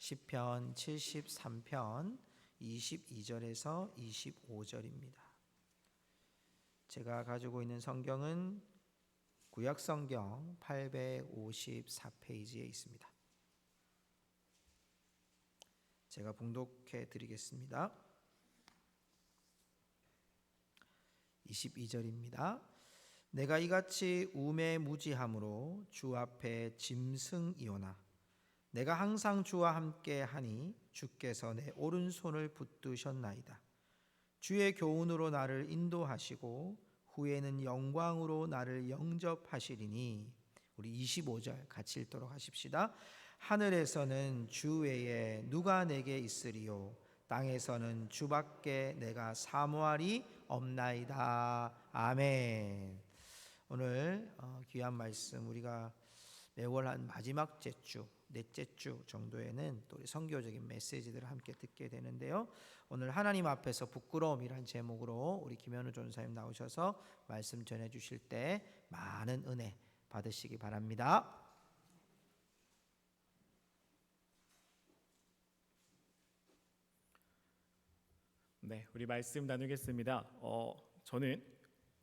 시편 73편 22절에서 25절입니다. 제가 가지고 있는 성경은 구약성경 854페이지에 있습니다. 제가 봉독해 드리겠습니다. 22절입니다. 내가 이같이 우매무지함으로 주 앞에 짐승이오나 내가 항상 주와 함께 하니 주께서 내 오른손을 붙드셨나이다. 주의 교훈으로 나를 인도하시고 후에는 영광으로 나를 영접하시리니. 우리 25절 같이 읽도록 하십시다. 하늘에서는 주 외에 누가 내게 있으리요 땅에서는 주밖에 내가 사모하리 없나이다. 아멘. 오늘 귀한 말씀 우리가 매월 한 마지막 주, 넷째 주 정도에는 또 우리 선교적인 메시지들을 함께 듣게 되는데요. 오늘 하나님 앞에서 부끄러움이란 제목으로 우리 김현우 전사님 나오셔서 말씀 전해 주실 때 많은 은혜 받으시기 바랍니다. 네, 우리 말씀 나누겠습니다. 저는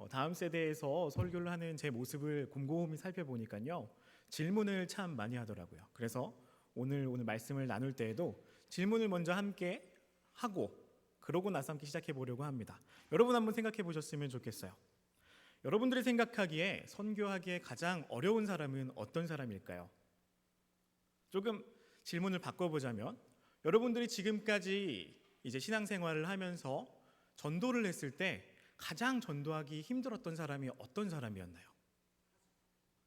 다음 세대에서 설교를 하는 제 모습을 곰곰이 살펴보니까요, 질문을 참 많이 하더라고요. 그래서 오늘 말씀을 나눌 때에도 질문을 먼저 함께 하고 그러고 나서 함께 시작해 보려고 합니다. 여러분 한번 생각해 보셨으면 좋겠어요. 여러분들이 생각하기에 선교하기에 가장 어려운 사람은 어떤 사람일까요? 조금 질문을 바꿔보자면, 여러분들이 지금까지 이제 신앙생활을 하면서 전도를 했을 때 가장 전도하기 힘들었던 사람이 어떤 사람이었나요?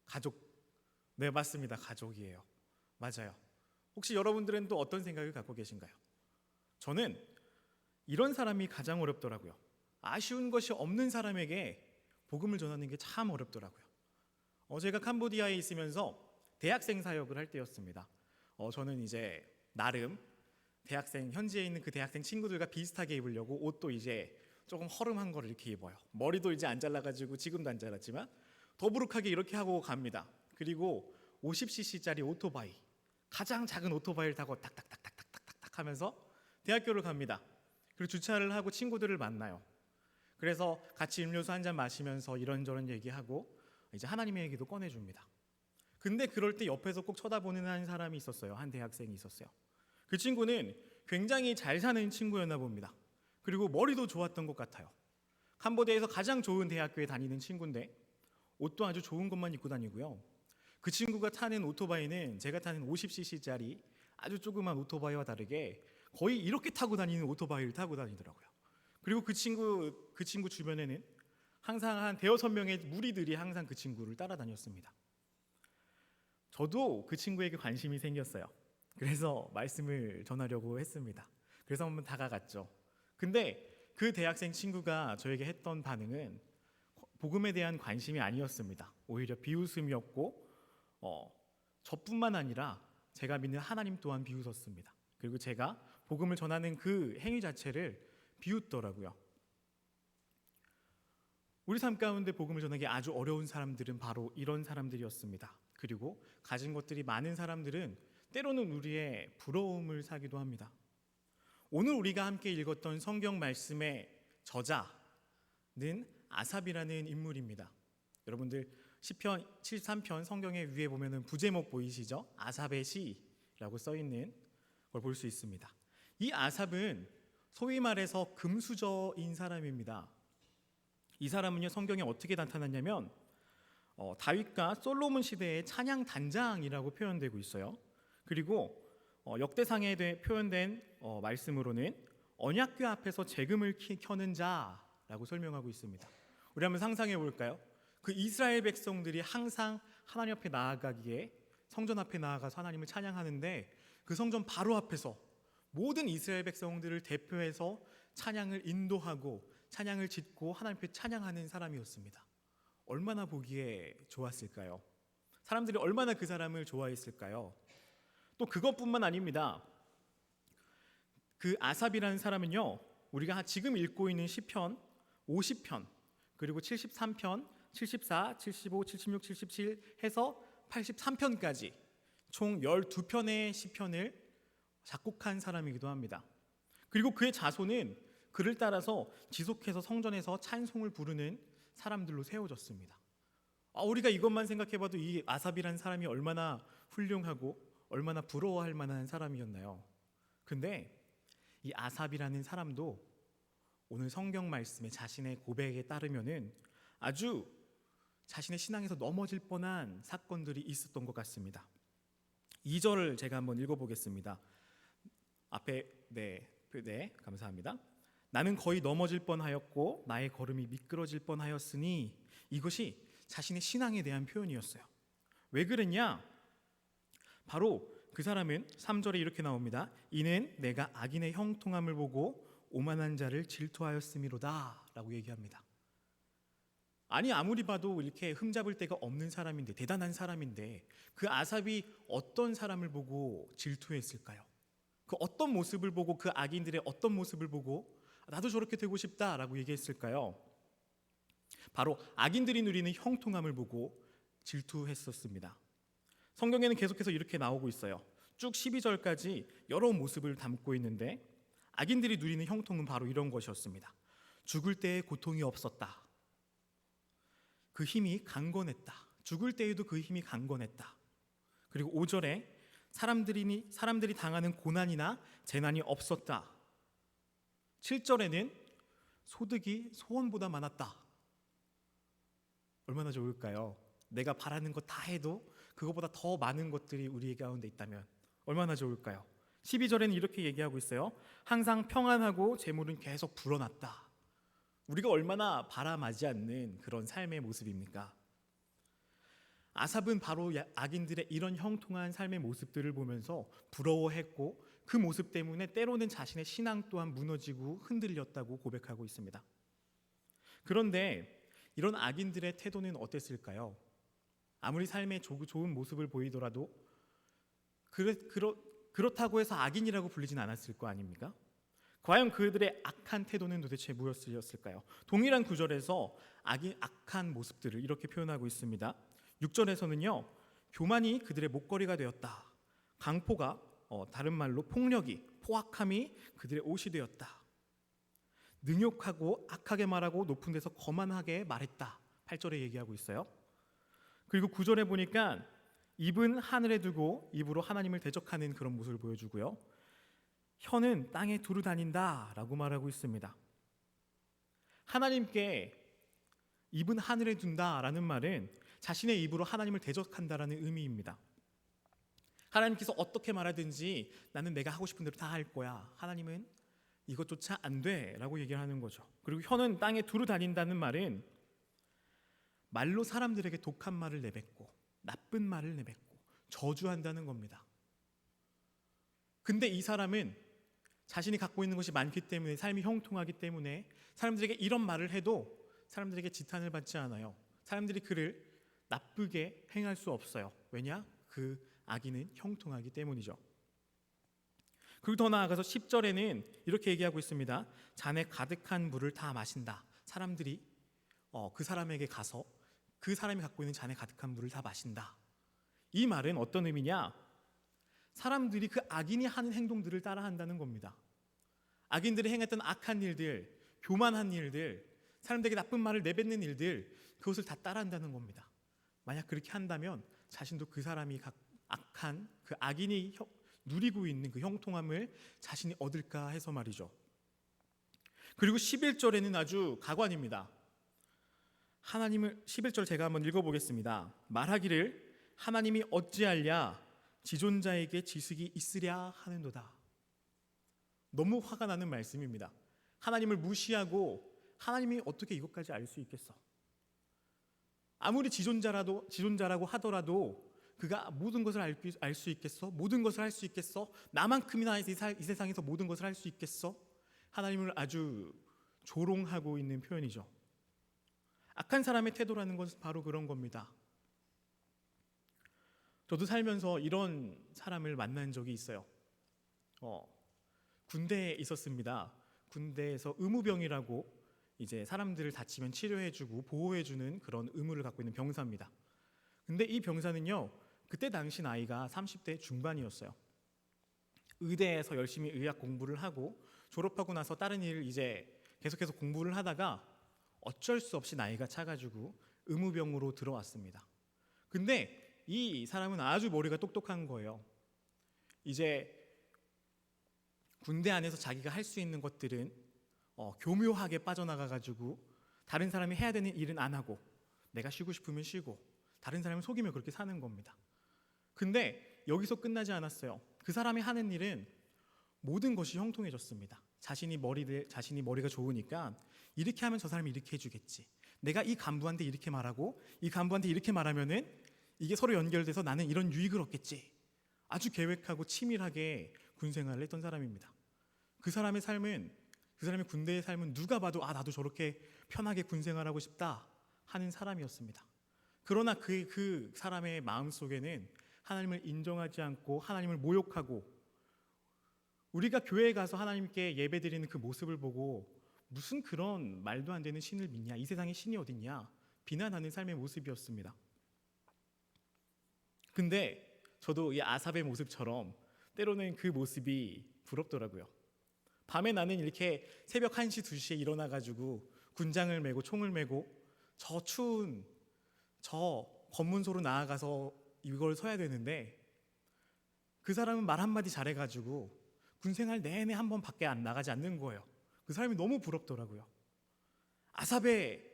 가족. 네, 맞습니다. 가족이에요. 맞아요. 혹시 여러분들은 또 어떤 생각을 갖고 계신가요? 저는 이런 사람이 가장 어렵더라고요. 아쉬운 것이 없는 사람에게 복음을 전하는 게 참 어렵더라고요. 제가 캄보디아에 있으면서 대학생 사역을 할 때였습니다. 저는 이제 나름 대학생, 현지에 있는 그 대학생 친구들과 비슷하게 입으려고 옷도 이제 조금 허름한 거를 이렇게 입어요. 머리도 이제 안 잘라가지고 지금도 안 잘랐지만 더부룩하게 이렇게 하고 갑니다. 그리고 50cc짜리 오토바이, 가장 작은 오토바이를 타고 탁탁탁탁탁탁탁 하면서 대학교를 갑니다. 그리고 주차를 하고 친구들을 만나요. 그래서 같이 음료수 한 잔 마시면서 이런저런 얘기하고 이제 하나님의 얘기도 꺼내줍니다. 근데 그럴 때 옆에서 꼭 쳐다보는 한 사람이 있었어요. 한 대학생이 있었어요. 그 친구는 굉장히 잘 사는 친구였나 봅니다. 그리고 머리도 좋았던 것 같아요. 캄보디아에서 가장 좋은 대학교에 다니는 친구인데 옷도 아주 좋은 것만 입고 다니고요. 그 친구가 타는 오토바이는 제가 타는 50cc짜리 아주 조그만 오토바이와 다르게 거의 이렇게 타고 다니는 오토바이를 타고 다니더라고요. 그리고 그 친구 주변에는 항상 한 대여섯 명의 무리들이 항상 그 친구를 따라다녔습니다. 저도 그 친구에게 관심이 생겼어요. 그래서 말씀을 전하려고 했습니다. 그래서 한번 다가갔죠. 근데 그 대학생 친구가 저에게 했던 반응은 복음에 대한 관심이 아니었습니다. 오히려 비웃음이었고 저뿐만 아니라 제가 믿는 하나님 또한 비웃었습니다. 그리고 제가 복음을 전하는 그 행위 자체를 비웃더라고요. 우리 삶 가운데 복음을 전하기 아주 어려운 사람들은 바로 이런 사람들이었습니다. 그리고 가진 것들이 많은 사람들은 때로는 우리의 부러움을 사기도 합니다. 오늘 우리가 함께 읽었던 성경 말씀의 저자는 아삽이라는 인물입니다. 여러분들 시편 73편 성경의 위에 보면은 부제목 보이시죠? 아삽의 시라고 써 있는 걸 볼 수 있습니다. 이 아삽은 소위 말해서 금수저인 사람입니다. 이 사람은요, 성경에 어떻게 나타났냐면 다윗과 솔로몬 시대의 찬양 단장이라고 표현되고 있어요. 그리고 역대상에 표현된 말씀으로는 언약궤 앞에서 재금을 켜는 자라고 설명하고 있습니다. 우리 한번 상상해 볼까요? 그 이스라엘 백성들이 항상 하나님 앞에 나아가기에 성전 앞에 나아가서 하나님을 찬양하는데 그 성전 바로 앞에서 모든 이스라엘 백성들을 대표해서 찬양을 인도하고 찬양을 짓고 하나님 앞에 찬양하는 사람이었습니다. 얼마나 보기에 좋았을까요? 사람들이 얼마나 그 사람을 좋아했을까요? 또 그것뿐만 아닙니다. 그 아삽이라는 사람은요, 우리가 지금 읽고 있는 시편 50편 그리고 73편, 74, 75, 76, 77 해서 83편까지 총 12편의 시편을 작곡한 사람이기도 합니다. 그리고 그의 자손은 그를 따라서 지속해서 성전에서 찬송을 부르는 사람들로 세워졌습니다. 우리가 이것만 생각해봐도 이 아삽이라는 사람이 얼마나 훌륭하고 얼마나 부러워할 만한 사람이었나요? 근데 이 아삽이라는 사람도 오늘 성경 말씀에 자신의 고백에 따르면은 아주 자신의 신앙에서 넘어질 뻔한 사건들이 있었던 것 같습니다. 2절을 제가 한번 읽어보겠습니다. 앞에 감사합니다. 나는 거의 넘어질 뻔하였고 나의 걸음이 미끄러질 뻔하였으니, 이것이 자신의 신앙에 대한 표현이었어요. 왜 그랬냐? 바로 그 사람은 3절에 이렇게 나옵니다. 이는 내가 악인의 형통함을 보고 오만한 자를 질투하였음이로다 라고 얘기합니다. 아니, 아무리 봐도 이렇게 흠잡을 데가 없는 사람인데, 대단한 사람인데, 그 아삽이 어떤 사람을 보고 질투했을까요? 그 어떤 모습을 보고, 그 악인들의 어떤 모습을 보고 나도 저렇게 되고 싶다라고 얘기했을까요? 바로 악인들이 누리는 형통함을 보고 질투했었습니다. 성경에는 계속해서 이렇게 나오고 있어요. 쭉 12절까지 여러 모습을 담고 있는데, 악인들이 누리는 형통은 바로 이런 것이었습니다. 죽을 때에 고통이 없었다. 그 힘이 강건했다. 죽을 때에도 그 힘이 강건했다. 그리고 5절에 사람들이 당하는 고난이나 재난이 없었다. 7절에는 소득이 소원보다 많았다. 얼마나 좋을까요? 내가 바라는 것 다 해도 그것보다 더 많은 것들이 우리 가운데 있다면 얼마나 좋을까요? 12절에는 이렇게 얘기하고 있어요. 항상 평안하고 재물은 계속 불어났다. 우리가 얼마나 바람하지 않는 그런 삶의 모습입니까? 아삽은 바로 악인들의 이런 형통한 삶의 모습들을 보면서 부러워했고, 그 모습 때문에 때로는 자신의 신앙 또한 무너지고 흔들렸다고 고백하고 있습니다. 그런데 이런 악인들의 태도는 어땠을까요? 아무리 삶의 좋은 모습을 보이더라도 그렇다고 해서 악인이라고 불리진 않았을 거 아닙니까? 과연 그들의 악한 태도는 도대체 무엇이었을까요? 동일한 구절에서 악한 모습들을 이렇게 표현하고 있습니다. 6절에서는요, 교만이 그들의 목걸이가 되었다. 강포가, 다른 말로 폭력이, 포악함이 그들의 옷이 되었다. 능욕하고 악하게 말하고 높은 데서 거만하게 말했다. 8절에 얘기하고 있어요. 그리고 9절에 보니까 입은 하늘에 두고 입으로 하나님을 대적하는 그런 모습을 보여주고요. 혀는 땅에 두루 다닌다 라고 말하고 있습니다. 하나님께 입은 하늘에 둔다라는 말은 자신의 입으로 하나님을 대적한다라는 의미입니다. 하나님께서 어떻게 말하든지 나는 내가 하고 싶은 대로 다 할 거야. 하나님은 이것조차 안 돼 라고 얘기를 하는 거죠. 그리고 혀는 땅에 두루 다닌다는 말은 말로 사람들에게 독한 말을 내뱉고 나쁜 말을 내뱉고 저주한다는 겁니다. 근데 이 사람은 자신이 갖고 있는 것이 많기 때문에, 삶이 형통하기 때문에 사람들에게 이런 말을 해도 사람들에게 지탄을 받지 않아요. 사람들이 그를 나쁘게 행할 수 없어요. 왜냐? 그 악인은 형통하기 때문이죠. 그리고 더 나아가서 10절에는 이렇게 얘기하고 있습니다. 잔에 가득한 물을 다 마신다. 사람들이 그 사람에게 가서 그 사람이 갖고 있는 잔에 가득한 물을 다 마신다. 이 말은 어떤 의미냐? 사람들이 그 악인이 하는 행동들을 따라한다는 겁니다. 악인들이 행했던 악한 일들, 교만한 일들, 사람들에게 나쁜 말을 내뱉는 일들, 그것을 다 따라한다는 겁니다. 만약 그렇게 한다면 자신도 그 사람이 악한 그 악인이 누리고 있는 그 형통함을 자신이 얻을까 해서 말이죠. 그리고 11절에는 아주 가관입니다. 11절 제가 한번 읽어보겠습니다. 말하기를 하나님이 어찌하랴 지존자에게 지식이 있으랴 하는도다. 너무 화가 나는 말씀입니다. 하나님을 무시하고 하나님이 어떻게 이것까지 알 수 있겠어? 아무리 지존자라고 하더라도 그가 모든 것을 알 수 있겠어? 모든 것을 할 수 있겠어? 나만큼이나 이 세상에서 모든 것을 할 수 있겠어? 하나님을 아주 조롱하고 있는 표현이죠. 악한 사람의 태도라는 것은 바로 그런 겁니다. 저도 살면서 이런 사람을 만난 적이 있어요. 군대에 있었습니다. 군대에서 의무병이라고 이제 사람들을 다치면 치료해주고 보호해주는 그런 의무를 갖고 있는 병사입니다. 근데 이 병사는요, 그때 당시 나이가 30대 중반이었어요. 의대에서 열심히 의학 공부를 하고 졸업하고 나서 다른 일을 이제 계속해서 공부를 하다가 어쩔 수 없이 나이가 차가지고 의무병으로 들어왔습니다. 근데 이 사람은 아주 머리가 똑똑한 거예요. 이제 군대 안에서 자기가 할 수 있는 것들은 교묘하게 빠져나가가지고 다른 사람이 해야 되는 일은 안 하고 내가 쉬고 싶으면 쉬고 다른 사람을 속이며 그렇게 사는 겁니다. 근데 여기서 끝나지 않았어요. 그 사람이 하는 일은 모든 것이 형통해졌습니다. 자신이 머리가 좋으니까 이렇게 하면 저 사람이 이렇게 해주겠지. 내가 이 간부한테 이렇게 말하고 이 간부한테 이렇게 말하면은 이게 서로 연결돼서 나는 이런 유익을 얻겠지. 아주 계획하고 치밀하게 군 생활을 했던 사람입니다. 그 사람의 군대의 삶은 누가 봐도 나도 저렇게 편하게 군 생활하고 싶다 하는 사람이었습니다. 그러나 그 사람의 마음속에는 하나님을 인정하지 않고 하나님을 모욕하고, 우리가 교회에 가서 하나님께 예배드리는 그 모습을 보고 무슨 그런 말도 안 되는 신을 믿냐, 이 세상에 신이 어딨냐 비난하는 삶의 모습이었습니다. 근데 저도 이 아삽의 모습처럼 때로는 그 모습이 부럽더라고요. 밤에 나는 이렇게 새벽 1시, 2시에 일어나가지고 군장을 메고 총을 메고 저 추운 저 검문소로 나아가서 이걸 서야 되는데, 그 사람은 말 한마디 잘해가지고 군생활 내내 한 번 밖에 안 나가지 않는 거예요. 그 사람이 너무 부럽더라고요. 아삽의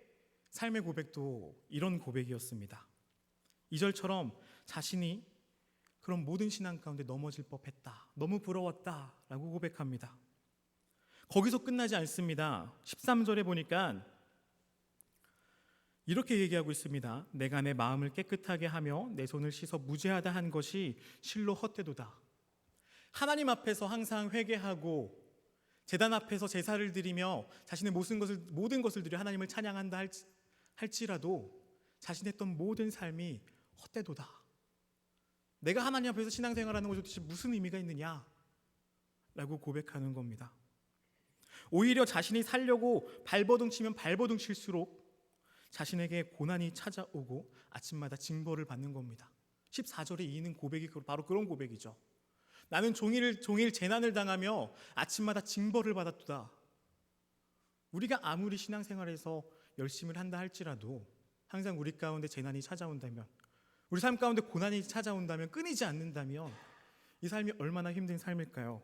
삶의 고백도 이런 고백이었습니다. 2절처럼 자신이 그런 모든 신앙 가운데 넘어질 법했다, 너무 부러웠다 라고 고백합니다. 거기서 끝나지 않습니다. 13절에 보니까 이렇게 얘기하고 있습니다. 내가 내 마음을 깨끗하게 하며 내 손을 씻어 무죄하다 한 것이 실로 헛되도다. 하나님 앞에서 항상 회개하고 제단 앞에서 제사를 드리며 자신의 모든 것을 드려 하나님을 찬양한다 할지라도 자신의 했던 모든 삶이 헛되도다. 내가 하나님 앞에서 신앙생활하는 것이 도대체 무슨 의미가 있느냐 라고 고백하는 겁니다. 오히려 자신이 살려고 발버둥 치면 발버둥 칠수록 자신에게 고난이 찾아오고 아침마다 징벌을 받는 겁니다. 14절에 이는 고백이 바로 그런 고백이죠. 나는 종일 재난을 당하며 아침마다 징벌을 받았도다. 우리가 아무리 신앙생활에서 열심히 한다 할지라도 항상 우리 가운데 재난이 찾아온다면, 우리 삶 가운데 고난이 찾아온다면, 끊이지 않는다면 이 삶이 얼마나 힘든 삶일까요?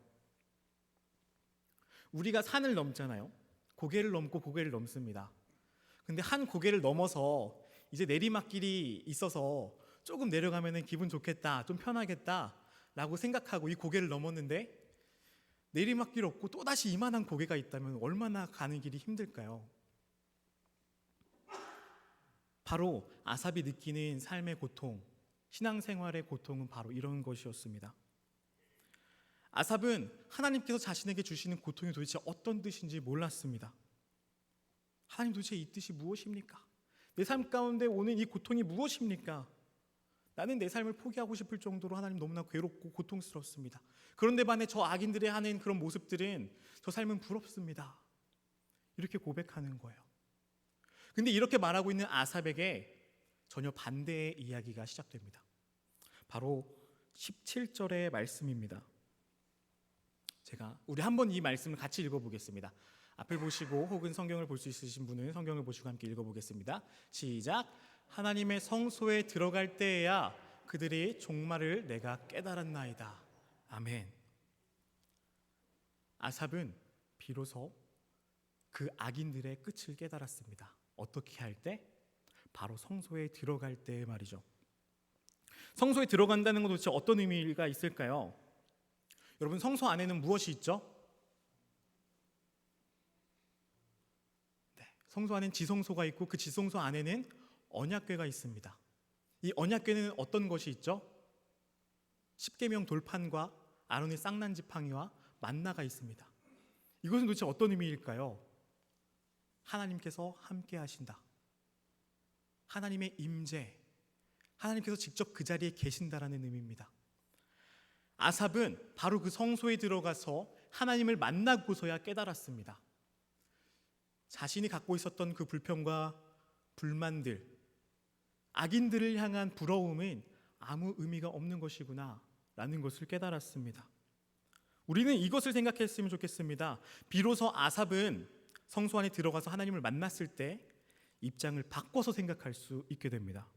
우리가 산을 넘잖아요. 고개를 넘고 고개를 넘습니다. 근데 한 고개를 넘어서 이제 내리막길이 있어서 조금 내려가면 기분 좋겠다, 좀 편하겠다 라고 생각하고 이 고개를 넘었는데 내리막길 없고 또다시 이만한 고개가 있다면 얼마나 가는 길이 힘들까요? 바로 아삽이 느끼는 삶의 고통, 신앙생활의 고통은 바로 이런 것이었습니다. 아삽은 하나님께서 자신에게 주시는 고통이 도대체 어떤 뜻인지 몰랐습니다. 하나님, 도대체 이 뜻이 무엇입니까? 내 삶 가운데 오는 이 고통이 무엇입니까? 나는 내 삶을 포기하고 싶을 정도로 하나님 너무나 괴롭고 고통스럽습니다. 그런데 반해 저 악인들이 하는 그런 모습들은, 저 삶은 부럽습니다. 이렇게 고백하는 거예요. 근데 이렇게 말하고 있는 아삽에게 전혀 반대의 이야기가 시작됩니다. 바로 17절의 말씀입니다. 우리 한번 이 말씀을 같이 읽어보겠습니다. 앞을 보시고 혹은 성경을 볼 수 있으신 분은 성경을 보시고 함께 읽어보겠습니다. 시작. 하나님의 성소에 들어갈 때에야 그들의 종말을 내가 깨달았나이다. 아멘. 아삽은 비로소 그 악인들의 끝을 깨달았습니다. 어떻게 할 때? 바로 성소에 들어갈 때 말이죠. 성소에 들어간다는 건 도대체 어떤 의미가 있을까요? 여러분, 성소 안에는 무엇이 있죠? 성소 안에는 지성소가 있고 그 지성소 안에는 언약궤가 있습니다. 이 언약궤는 어떤 것이 있죠? 십계명 돌판과 아론의 쌍난 지팡이와 만나가 있습니다. 이것은 도대체 어떤 의미일까요? 하나님께서 함께 하신다. 하나님의 임재, 하나님께서 직접 그 자리에 계신다라는 의미입니다. 아삽은 바로 그 성소에 들어가서 하나님을 만나고서야 깨달았습니다. 자신이 갖고 있었던 그 불평과 불만들, 악인들을 향한 부러움은 아무 의미가 없는 것이구나 라는 것을 깨달았습니다. 우리는 이것을 생각했으면 좋겠습니다. 비로소 아삽은 성소 안에 들어가서 하나님을 만났을 때 입장을 바꿔서 생각할 수 있게 됩니다.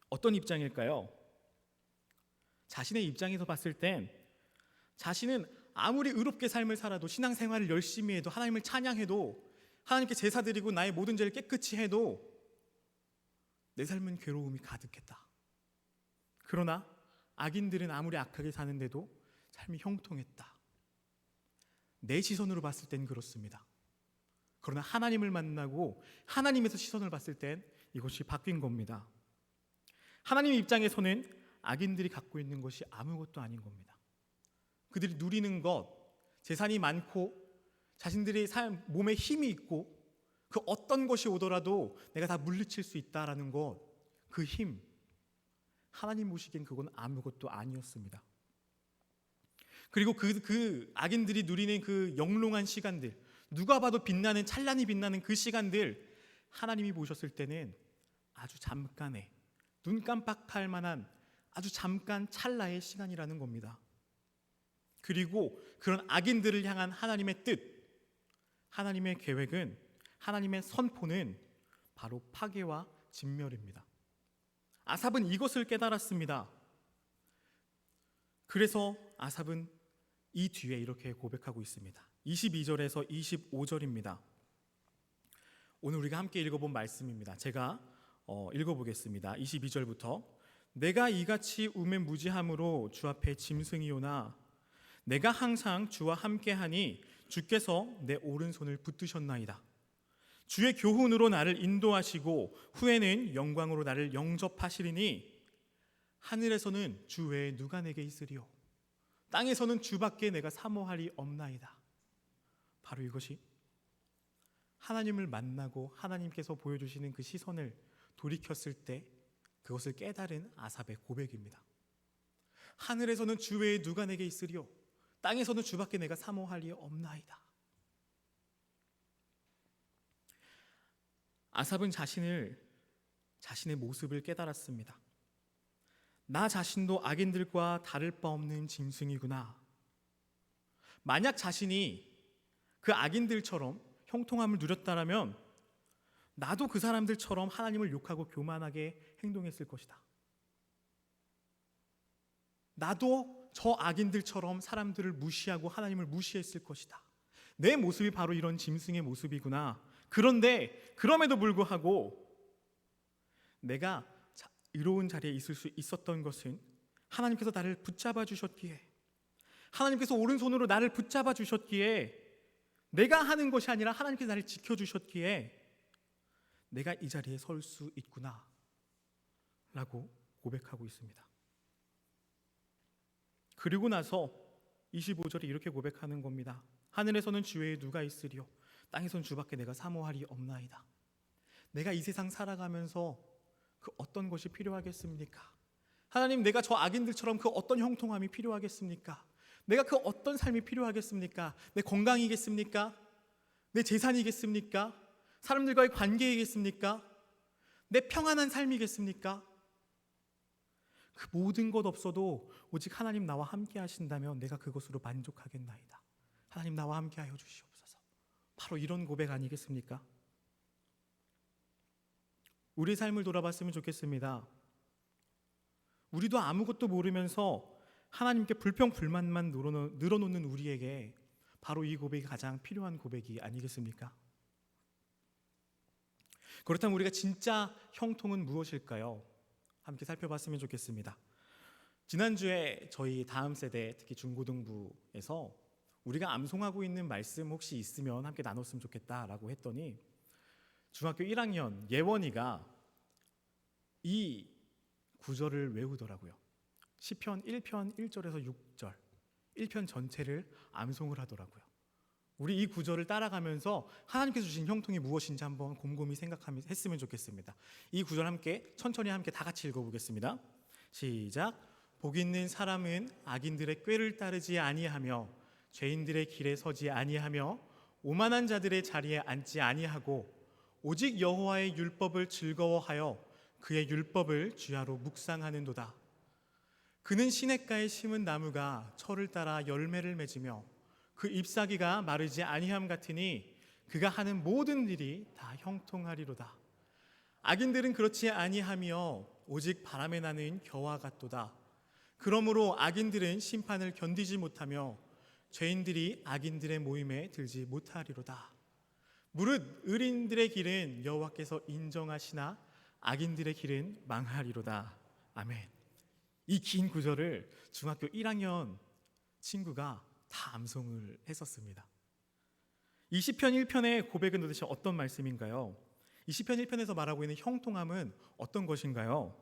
어떤 입장일까요? 자신의 입장에서 봤을 땐 자신은 아무리 의롭게 삶을 살아도, 신앙생활을 열심히 해도, 하나님을 찬양해도, 하나님께 제사 드리고 나의 모든 죄를 깨끗이 해도 내 삶은 괴로움이 가득했다. 그러나 악인들은 아무리 악하게 사는데도 삶이 형통했다. 내 시선으로 봤을 땐 그렇습니다. 그러나 하나님을 만나고 하나님에서 시선을 봤을 땐 이것이 바뀐 겁니다. 하나님의 입장에서는 악인들이 갖고 있는 것이 아무것도 아닌 겁니다. 그들이 누리는 것, 재산이 많고 자신들의 몸에 힘이 있고 그 어떤 것이 오더라도 내가 다 물리칠 수 있다라는 것, 그 힘, 하나님 보시기엔 그건 아무것도 아니었습니다. 그리고 그 악인들이 누리는 그 영롱한 시간들, 누가 봐도 빛나는, 찬란히 빛나는 그 시간들, 하나님이 보셨을 때는 아주 잠깐의, 눈 깜빡할 만한 아주 잠깐 찰나의 시간이라는 겁니다. 그리고 그런 악인들을 향한 하나님의 뜻, 하나님의 계획은, 하나님의 선포는 바로 파괴와 진멸입니다. 아삽은 이것을 깨달았습니다. 그래서 아삽은 이 뒤에 이렇게 고백하고 있습니다. 22절에서 25절입니다. 오늘 우리가 함께 읽어본 말씀입니다. 제가 읽어보겠습니다. 22절부터 내가 이같이 우매무지함으로 주 앞에 짐승이오나 내가 항상 주와 함께하니 주께서 내 오른손을 붙드셨나이다. 주의 교훈으로 나를 인도하시고 후에는 영광으로 나를 영접하시리니 하늘에서는 주 외에 누가 내게 있으리요 땅에서는 주밖에 내가 사모할이 없나이다. 바로 이것이 하나님을 만나고 하나님께서 보여주시는 그 시선을 돌이켰을 때 그것을 깨달은 아삽의 고백입니다. 하늘에서는 주 외에 누가 내게 있으리요 땅에서는 주밖에 내가 사모할이 없나이다. 아삽은 자신의 모습을 깨달았습니다. 나 자신도 악인들과 다를 바 없는 짐승이구나. 만약 자신이 그 악인들처럼 형통함을 누렸다면 나도 그 사람들처럼 하나님을 욕하고 교만하게 행동했을 것이다. 나도 저 악인들처럼 사람들을 무시하고 하나님을 무시했을 것이다. 내 모습이 바로 이런 짐승의 모습이구나. 그런데 그럼에도 불구하고 내가 의로운 자리에 있을 수 있었던 것은 하나님께서 나를 붙잡아 주셨기에, 하나님께서 오른손으로 나를 붙잡아 주셨기에, 내가 하는 것이 아니라 하나님께서 나를 지켜주셨기에 내가 이 자리에 설 수 있구나 라고 고백하고 있습니다. 그리고 나서 25절에 이렇게 고백하는 겁니다. 하늘에서는 주 외에 누가 있으리요 땅에서는 주밖에 내가 사모할이 없나이다. 내가 이 세상 살아가면서 그 어떤 것이 필요하겠습니까? 하나님, 내가 저 악인들처럼 그 어떤 형통함이 필요하겠습니까? 내가 그 어떤 삶이 필요하겠습니까? 내 건강이겠습니까? 내 재산이겠습니까? 사람들과의 관계이겠습니까? 내 평안한 삶이겠습니까? 그 모든 것 없어도 오직 하나님 나와 함께 하신다면 내가 그것으로 만족하겠나이다. 하나님 나와 함께 하여 주시옵소서. 바로 이런 고백 아니겠습니까? 우리의 삶을 돌아봤으면 좋겠습니다. 우리도 아무것도 모르면서 하나님께 불평불만만 늘어놓는 우리에게 바로 이 고백이 가장 필요한 고백이 아니겠습니까? 그렇다면 우리가 진짜 형통은 무엇일까요? 함께 살펴봤으면 좋겠습니다. 지난주에 저희 다음 세대, 특히 중고등부에서 우리가 암송하고 있는 말씀 혹시 있으면 함께 나눴으면 좋겠다라고 했더니 중학교 1학년 예원이가 이 구절을 외우더라고요. 시편 1편 1절에서 6절 1편 전체를 암송을 하더라고요. 우리 이 구절을 따라가면서 하나님께서 주신 형통이 무엇인지 한번 곰곰이 생각했으면 좋겠습니다. 이 구절 함께 천천히 함께 다 같이 읽어보겠습니다. 시작. 복 있는 사람은 악인들의 꾀를 따르지 아니하며 죄인들의 길에 서지 아니하며 오만한 자들의 자리에 앉지 아니하고 오직 여호와의 율법을 즐거워하여 그의 율법을 주야로 묵상하는도다. 그는 시냇가에 심은 나무가 철을 따라 열매를 맺으며 그 잎사귀가 마르지 아니함 같으니 그가 하는 모든 일이 다 형통하리로다. 악인들은 그렇지 아니하며 오직 바람에 나는 겨와 같도다. 그러므로 악인들은 심판을 견디지 못하며 죄인들이 악인들의 모임에 들지 못하리로다. 무릇 의인들의 길은 여호와께서 인정하시나 악인들의 길은 망하리로다. 아멘. 이 긴 구절을 중학교 1학년 친구가 다 암송을 했었습니다. 이 시편 1편의 고백은 도대체 어떤 말씀인가요? 이 시편 1편에서 말하고 있는 형통함은 어떤 것인가요?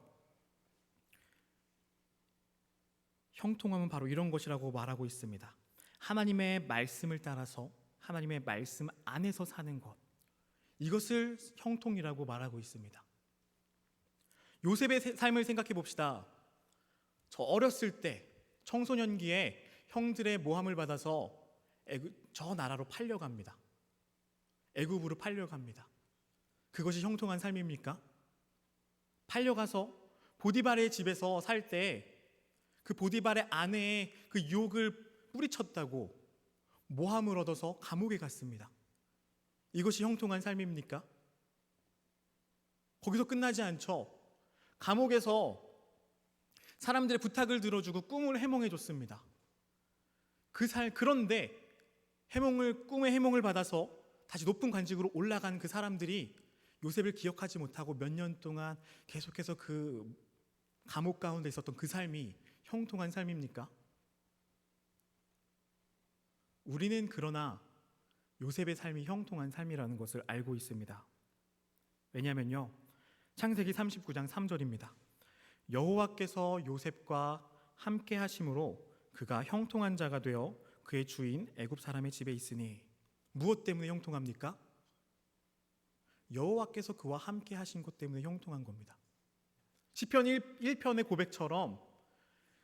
형통함은 바로 이런 것이라고 말하고 있습니다. 하나님의 말씀을 따라서 하나님의 말씀 안에서 사는 것, 이것을 형통이라고 말하고 있습니다. 요셉의 삶을 생각해 봅시다. 저 어렸을 때 청소년기에 형들의 모함을 받아서 저 나라로 팔려갑니다. 애굽으로 팔려갑니다. 그것이 형통한 삶입니까? 팔려가서 보디발의 집에서 살 때 그 보디발의 아내의 그 유혹을 뿌리쳤다고 모함을 얻어서 감옥에 갔습니다. 이것이 형통한 삶입니까? 거기서 끝나지 않죠. 감옥에서 사람들의 부탁을 들어주고 꿈을 해몽해 줬습니다. 그런데 꿈의 해몽을 받아서 다시 높은 관직으로 올라간 그 사람들이 요셉을 기억하지 못하고 몇 년 동안 계속해서 그 감옥 가운데 있었던 그 삶이 형통한 삶입니까? 우리는 그러나 요셉의 삶이 형통한 삶이라는 것을 알고 있습니다. 왜냐하면요, 창세기 39장 3절입니다. 여호와께서 요셉과 함께 하심으로 그가 형통한 자가 되어 그의 주인 애굽 사람의 집에 있으니. 무엇 때문에 형통합니까? 여호와께서 그와 함께 하신 것 때문에 형통한 겁니다. 시편 1편의 고백처럼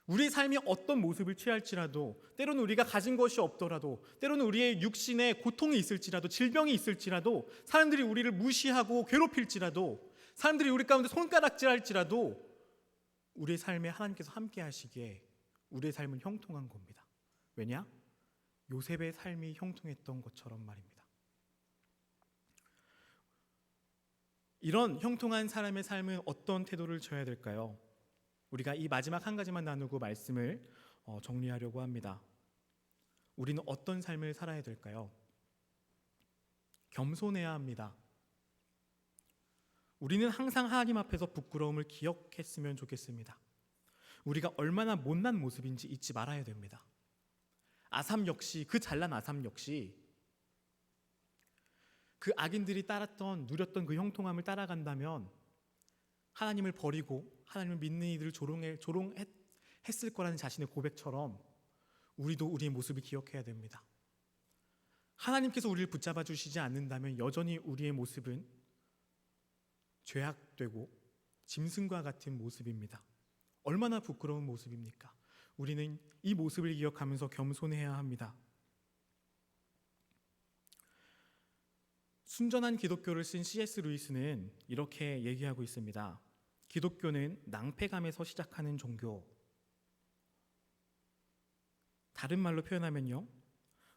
우리의 삶이 어떤 모습을 취할지라도, 때로는 우리가 가진 것이 없더라도, 때로는 우리의 육신에 고통이 있을지라도, 질병이 있을지라도, 사람들이 우리를 무시하고 괴롭힐지라도, 사람들이 우리 가운데 손가락질할지라도 우리의 삶에 하나님께서 함께 하시기에 우리의 삶은 형통한 겁니다. 왜냐? 요셉의 삶이 형통했던 것처럼 말입니다. 이런 형통한 사람의 삶은 어떤 태도를 져야 될까요? 우리가 이 마지막 한 가지만 나누고 말씀을 정리하려고 합니다. 우리는 어떤 삶을 살아야 될까요? 겸손해야 합니다. 우리는 항상 하나님 앞에서 부끄러움을 기억했으면 좋겠습니다. 우리가 얼마나 못난 모습인지 잊지 말아야 됩니다. 아삼 역시, 그 잘난 아삼 역시 그 악인들이 누렸던 그 형통함을 따라간다면 하나님을 버리고 하나님을 믿는 이들을 조롱했을 거라는 자신의 고백처럼 우리도 우리의 모습을 기억해야 됩니다. 하나님께서 우리를 붙잡아 주시지 않는다면 여전히 우리의 모습은 죄악되고 짐승과 같은 모습입니다. 얼마나 부끄러운 모습입니까? 우리는 이 모습을 기억하면서 겸손해야 합니다. 순전한 기독교를 쓴 C.S. 루이스는 이렇게 얘기하고 있습니다. 기독교는 낭패감에서 시작하는 종교. 다른 말로 표현하면요,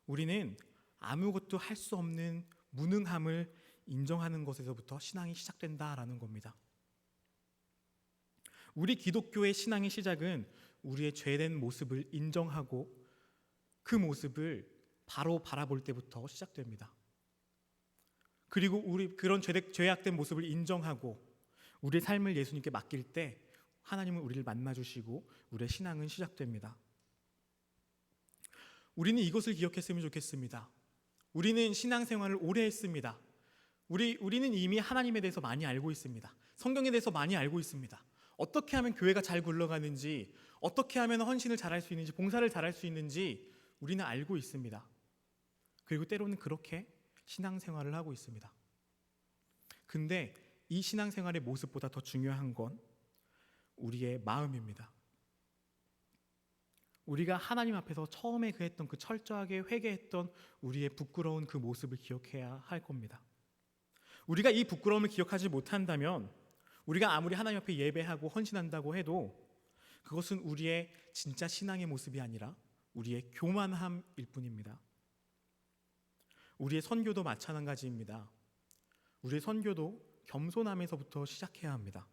우리는 아무것도 할 수 없는 무능함을 인정하는 것에서부터 신앙이 시작된다라는 겁니다. 우리 기독교의 신앙의 시작은 우리의 죄된 모습을 인정하고 그 모습을 바로 바라볼 때부터 시작됩니다. 그리고 우리 그런 죄악된 모습을 인정하고 우리의 삶을 예수님께 맡길 때 하나님은 우리를 만나주시고 우리의 신앙은 시작됩니다. 우리는 이것을 기억했으면 좋겠습니다. 우리는 신앙생활을 오래 했습니다. 우리는 이미 하나님에 대해서 많이 알고 있습니다. 성경에 대해서 많이 알고 있습니다. 어떻게 하면 교회가 잘 굴러가는지, 어떻게 하면 헌신을 잘할 수 있는지, 봉사를 잘할 수 있는지 우리는 알고 있습니다. 그리고 때로는 그렇게 신앙생활을 하고 있습니다. 근데 이 신앙생활의 모습보다 더 중요한 건 우리의 마음입니다. 우리가 하나님 앞에서 처음에 그랬던 그 철저하게 회개했던 우리의 부끄러운 그 모습을 기억해야 할 겁니다. 우리가 이 부끄러움을 기억하지 못한다면 우리가 아무리 하나님 앞에 예배하고 헌신한다고 해도 그것은 우리의 진짜 신앙의 모습이 아니라 우리의 교만함일 뿐입니다. 우리의 선교도 마찬가지입니다. 우리의 선교도 겸손함에서부터 시작해야 합니다.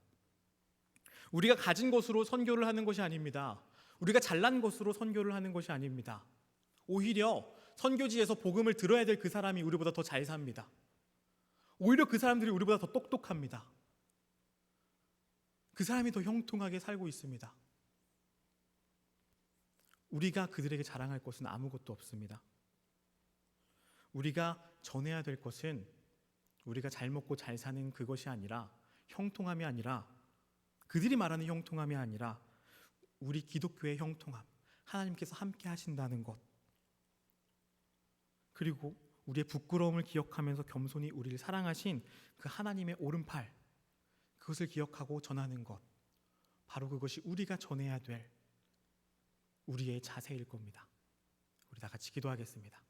우리가 가진 것으로 선교를 하는 것이 아닙니다. 우리가 잘난 것으로 선교를 하는 것이 아닙니다. 오히려 선교지에서 복음을 들어야 될 그 사람이 우리보다 더 잘 삽니다. 오히려 그 사람들이 우리보다 더 똑똑합니다. 그 사람이 더 형통하게 살고 있습니다. 우리가 그들에게 자랑할 것은 아무것도 없습니다. 우리가 전해야 될 것은 우리가 잘 먹고 잘 사는 그것이 아니라, 형통함이 아니라, 그들이 말하는 형통함이 아니라 우리 기독교의 형통함, 하나님께서 함께 하신다는 것, 그리고 우리의 부끄러움을 기억하면서 겸손히 우리를 사랑하신 그 하나님의 오른팔, 그것을 기억하고 전하는 것, 바로 그것이 우리가 전해야 될 우리의 자세일 겁니다. 우리 다 같이 기도하겠습니다.